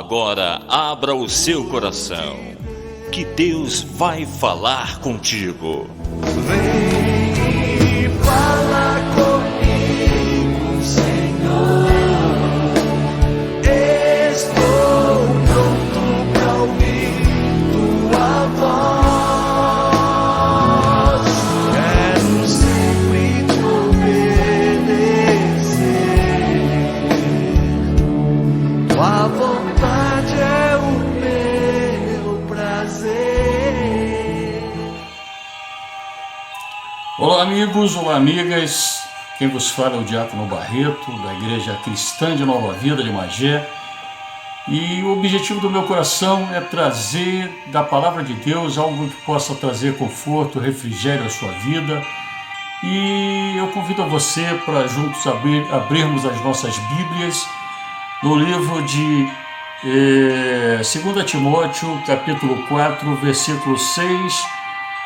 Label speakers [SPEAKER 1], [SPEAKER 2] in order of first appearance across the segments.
[SPEAKER 1] Agora abra o seu coração, que Deus vai falar contigo.
[SPEAKER 2] Vem e fala comigo, Senhor. Estou pronto para ouvir tua voz. Quero sempre te obedecer. Tua vontade é o meu prazer.
[SPEAKER 3] Olá amigos, olá amigas, quem vos fala é o Diácono Barreto, da Igreja Cristã de Nova Vida de Magé, e o objetivo do meu coração é trazer da Palavra de Deus algo que possa trazer conforto, refrigério à sua vida, e eu convido a você para juntos abrirmos as nossas Bíblias no livro de 2 Timóteo, capítulo 4, versículos 6,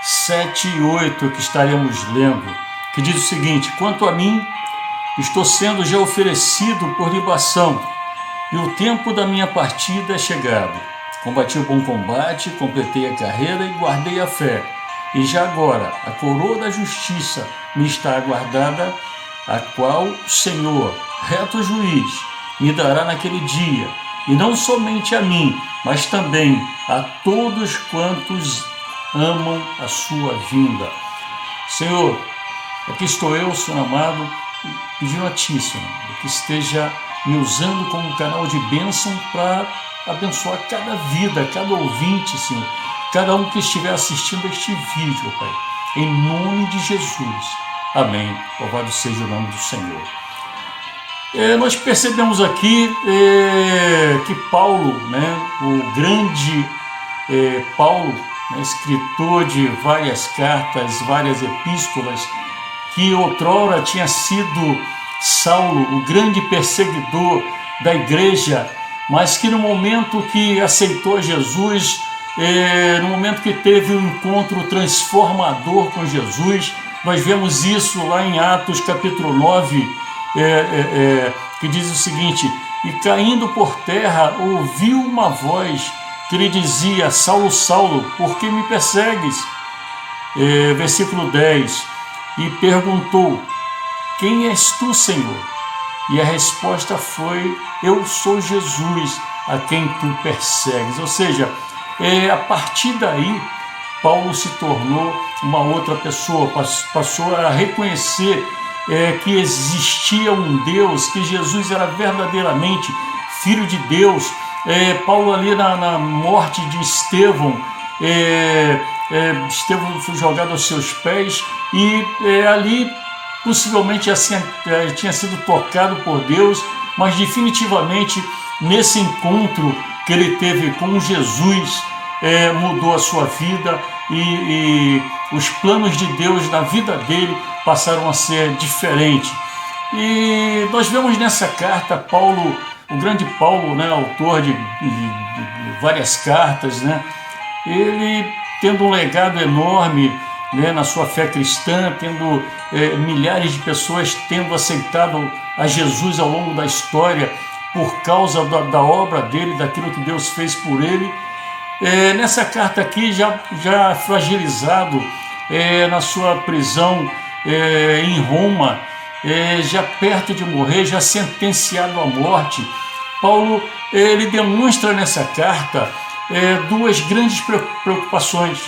[SPEAKER 3] 7 e 8, que estaremos lendo, que diz o seguinte: quanto a mim, estou sendo já oferecido por libação, e o tempo da minha partida é chegado. Combati o bom combate, completei a carreira e guardei a fé. E já agora a coroa da justiça me está aguardada, a qual o Senhor, reto juiz, me dará naquele dia, e não somente a mim, mas também a todos quantos amam a sua vinda. Senhor, aqui estou eu, Senhor amado, pedindo a Ti, Senhor, que esteja me usando como canal de bênção para abençoar cada vida, cada ouvinte, Senhor, cada um que estiver assistindo este vídeo, Pai, em nome de Jesus. Amém. Louvado seja o nome do Senhor. Nós percebemos aqui que Paulo, o grande Paulo, escritor de várias cartas, várias epístolas, que outrora tinha sido Saulo, o grande perseguidor da igreja, mas que no momento que aceitou Jesus, no momento que teve um encontro transformador com Jesus, nós vemos isso lá em Atos capítulo 9, que diz o seguinte: e caindo por terra ouviu uma voz que lhe dizia: Saulo, Saulo, por que me persegues? Versículo 10, e perguntou: quem és tu, Senhor? E a resposta foi: eu sou Jesus, a quem tu persegues. Ou seja, a partir daí, Paulo se tornou uma outra pessoa, passou a reconhecer que existia um Deus, que Jesus era verdadeiramente Filho de Deus. Paulo ali na morte de Estevão, Estevão foi jogado aos seus pés e ali possivelmente assim, tinha sido tocado por Deus, mas definitivamente nesse encontro que ele teve com Jesus, mudou a sua vida e os planos de Deus na vida dele passaram a ser diferentes. E nós vemos nessa carta Paulo, o grande Paulo, autor de várias cartas, ele tendo um legado enorme na sua fé cristã, tendo milhares de pessoas tendo aceitado a Jesus ao longo da história por causa da obra dele, daquilo que Deus fez por ele. Nessa carta aqui, já fragilizado na sua prisão em Roma, já perto de morrer, já sentenciado à morte, Paulo ele demonstra nessa carta duas grandes preocupações,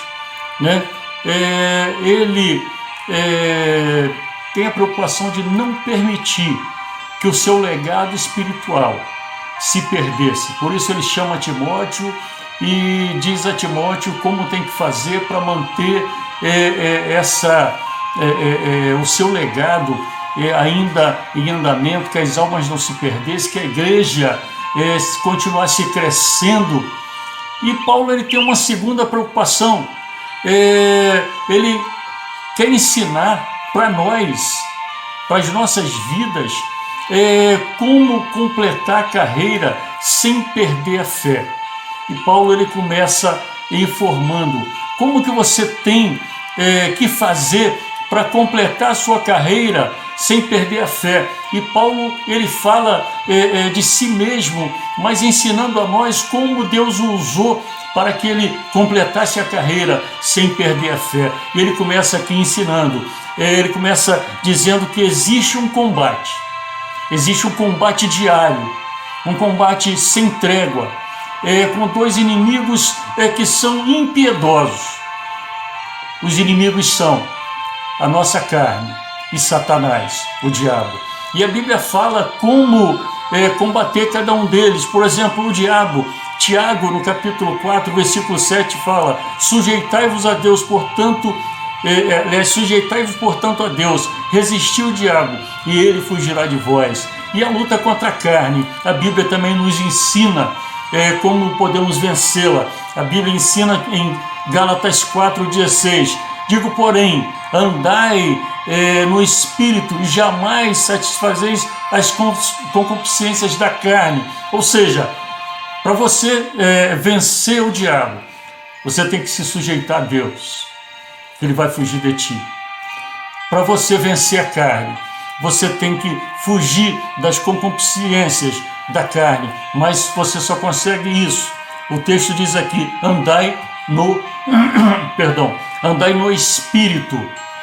[SPEAKER 3] ele tem a preocupação de não permitir que o seu legado espiritual se perdesse. Por isso ele chama Timóteo e diz a Timóteo como tem que fazer para manter o seu legado ainda em andamento, que as almas não se perdessem, que a igreja continuasse crescendo. E Paulo ele tem uma segunda preocupação. Ele quer ensinar para nós, para as nossas vidas, como completar a carreira sem perder a fé. E Paulo ele começa informando como que você tem que fazer para completar a sua carreira sem perder a fé. E Paulo, ele fala de si mesmo, mas ensinando a nós como Deus o usou para que ele completasse a carreira sem perder a fé. E ele começa aqui ensinando, ele começa dizendo que existe um combate diário, um combate sem trégua, com dois inimigos que são impiedosos. Os inimigos são a nossa carne e Satanás, o diabo. E a Bíblia fala como combater cada um deles. Por exemplo, o diabo, Tiago, no capítulo 4, versículo 7, fala: sujeitai-vos a Deus, portanto, sujeitai-vos, portanto, a Deus, resisti o diabo, e ele fugirá de vós. E a luta contra a carne, a Bíblia também nos ensina como podemos vencê-la. A Bíblia ensina em Gálatas 4,16: digo, porém, andai no Espírito e jamais satisfazeis as concupiscências da carne. Ou seja, para você vencer o diabo, você tem que se sujeitar a Deus, que ele vai fugir de ti. Para você vencer a carne, você tem que fugir das concupiscências da carne, mas você só consegue isso. O texto diz aqui: andai no Espírito,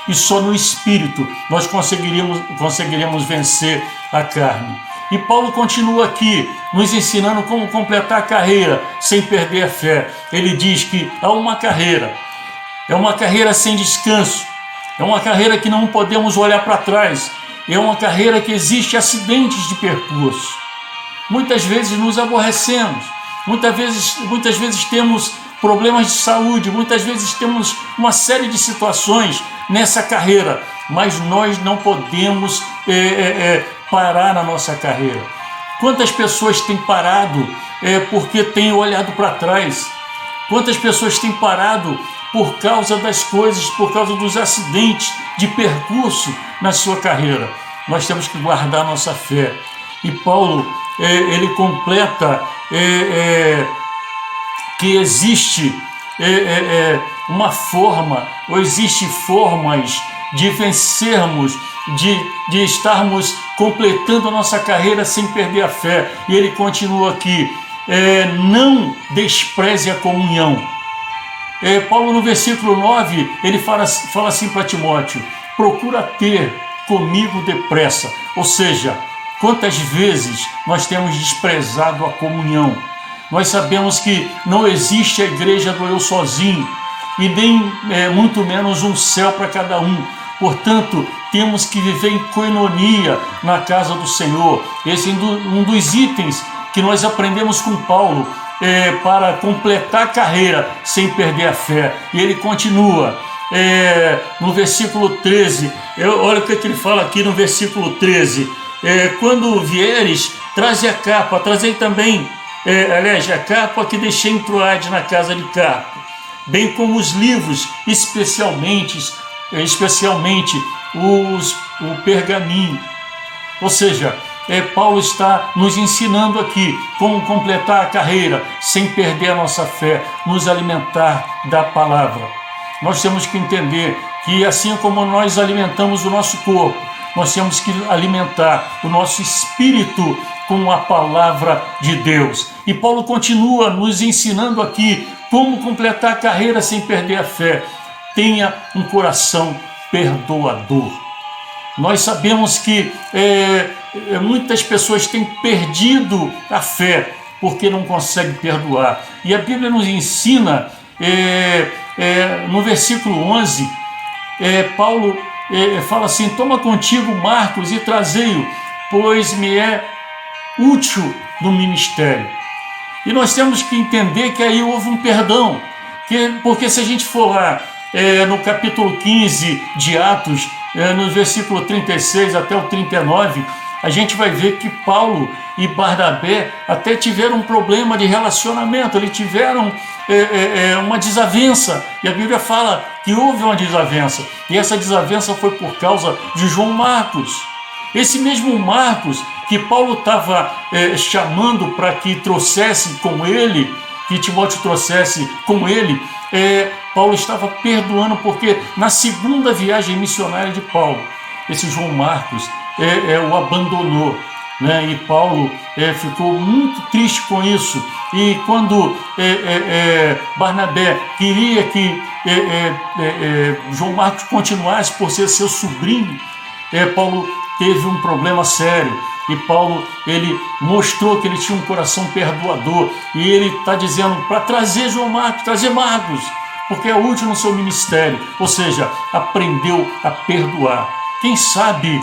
[SPEAKER 3] e só no Espírito nós conseguiríamos vencer a carne. E Paulo continua aqui nos ensinando como completar a carreira sem perder a fé. Ele diz que há uma carreira, é uma carreira sem descanso, é uma carreira que não podemos olhar para trás, é uma carreira que existe acidentes de percurso. Muitas vezes nos aborrecemos, muitas vezes temos problemas de saúde, muitas vezes temos uma série de situações nessa carreira, mas nós não podemos parar na nossa carreira. Quantas pessoas têm parado porque têm olhado para trás? Quantas pessoas têm parado por causa das coisas, por causa dos acidentes de percurso na sua carreira? Nós temos que guardar nossa fé. E Paulo, ele completa que existe uma forma, ou existem formas de vencermos, de estarmos completando a nossa carreira sem perder a fé. E ele continua aqui: não despreze a comunhão. Paulo, no versículo 9, ele fala assim para Timóteo: procura ter comigo depressa. Ou seja, quantas vezes nós temos desprezado a comunhão? Nós sabemos que não existe a igreja do eu sozinho, e nem muito menos um céu para cada um. Portanto, temos que viver em coinonia na casa do Senhor. Esse é um dos itens que nós aprendemos com Paulo para completar a carreira sem perder a fé. E ele continua no versículo 13. Olha o que ele fala aqui no versículo 13: quando vieres, traze a capa, trazei também a capa que deixei em Troade na casa de Carpo, bem como os livros, especialmente o pergaminho. Ou seja, Paulo está nos ensinando aqui como completar a carreira sem perder a nossa fé, nos alimentar da palavra. Nós temos que entender que assim como nós alimentamos o nosso corpo, nós temos que alimentar o nosso espírito com a palavra de Deus. E Paulo continua nos ensinando aqui como completar a carreira sem perder a fé. Tenha um coração perdoador. Nós sabemos que muitas pessoas têm perdido a fé porque não conseguem perdoar. E a Bíblia nos ensina, no versículo 11, Paulo fala assim: toma contigo Marcos e trazei-o, pois me é útil no ministério. E nós temos que entender que aí houve um perdão, porque se a gente for lá no capítulo 15 de Atos, no versículo 36 até o 39, a gente vai ver que Paulo e Barnabé até tiveram um problema de relacionamento, eles tiveram uma desavença, e a Bíblia fala que houve uma desavença, e essa desavença foi por causa de João Marcos. Esse mesmo Marcos que Paulo estava chamando para que trouxesse com ele, que Timóteo trouxesse com ele, Paulo estava perdoando, porque na segunda viagem missionária de Paulo, esse João Marcos o abandonou, né? E Paulo ficou muito triste com isso. E quando Barnabé queria que João Marcos continuasse por ser seu sobrinho, Paulo teve um problema sério. E Paulo, ele mostrou que ele tinha um coração perdoador. E ele está dizendo para trazer João Marcos, trazer Marcos, porque é útil no seu ministério. Ou seja, aprendeu a perdoar. Quem sabe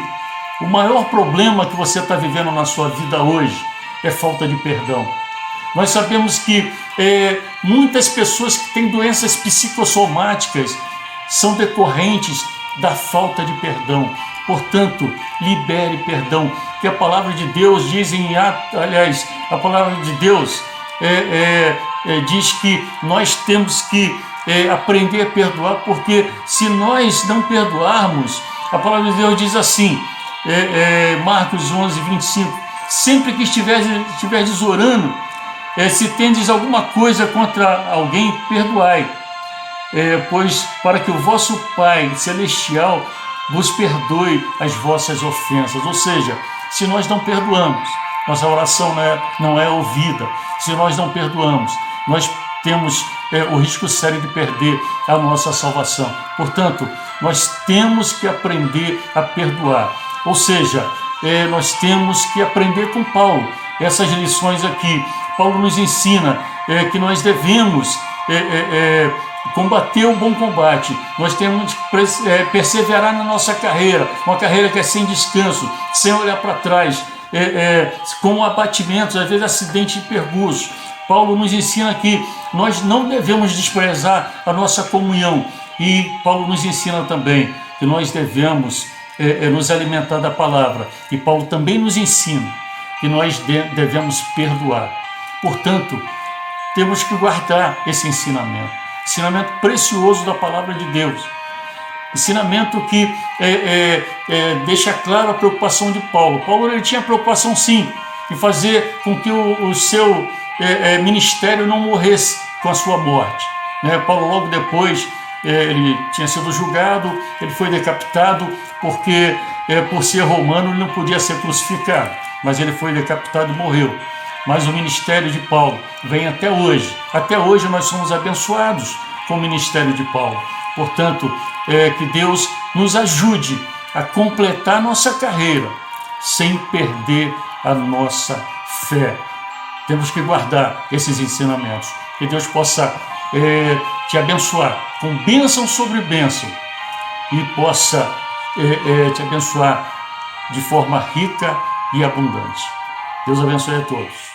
[SPEAKER 3] o maior problema que você está vivendo na sua vida hoje é falta de perdão. Nós sabemos que muitas pessoas que têm doenças psicossomáticas são decorrentes da falta de perdão. Portanto, libere perdão, que a palavra de Deus diz a palavra de Deus diz que nós temos que aprender a perdoar, porque se nós não perdoarmos, a palavra de Deus diz assim, Marcos 11, 25, sempre que estiverdes orando, se tendes alguma coisa contra alguém, perdoai, pois para que o vosso Pai Celestial vos perdoe as vossas ofensas. Ou seja, se nós não perdoamos, nossa oração não é ouvida. Se nós não perdoamos, nós temos o risco sério de perder a nossa salvação. Portanto, nós temos que aprender a perdoar. Ou seja, nós temos que aprender com Paulo essas lições aqui. Paulo nos ensina que nós devemos combater o bom combate, nós temos que perseverar na nossa carreira, uma carreira que é sem descanso, sem olhar para trás, com abatimentos, às vezes acidentes e percursos. Paulo nos ensina que nós não devemos desprezar a nossa comunhão, e Paulo nos ensina também que nós devemos nos alimentar da palavra, e Paulo também nos ensina que nós devemos perdoar. Portanto, temos que guardar esse ensinamento precioso da palavra de Deus, ensinamento que deixa claro a preocupação de Paulo. Paulo, ele tinha preocupação sim em fazer com que o seu ministério não morresse com a sua morte, né? Paulo, logo depois, ele tinha sido julgado, ele foi decapitado, porque por ser romano ele não podia ser crucificado, mas ele foi decapitado e morreu. Mas o ministério de Paulo vem até hoje. Até hoje nós somos abençoados com o ministério de Paulo. Portanto, que Deus nos ajude a completar nossa carreira sem perder a nossa fé. Temos que guardar esses ensinamentos. Que Deus possa te abençoar com bênção sobre bênção e possa te abençoar de forma rica e abundante. Deus abençoe a todos.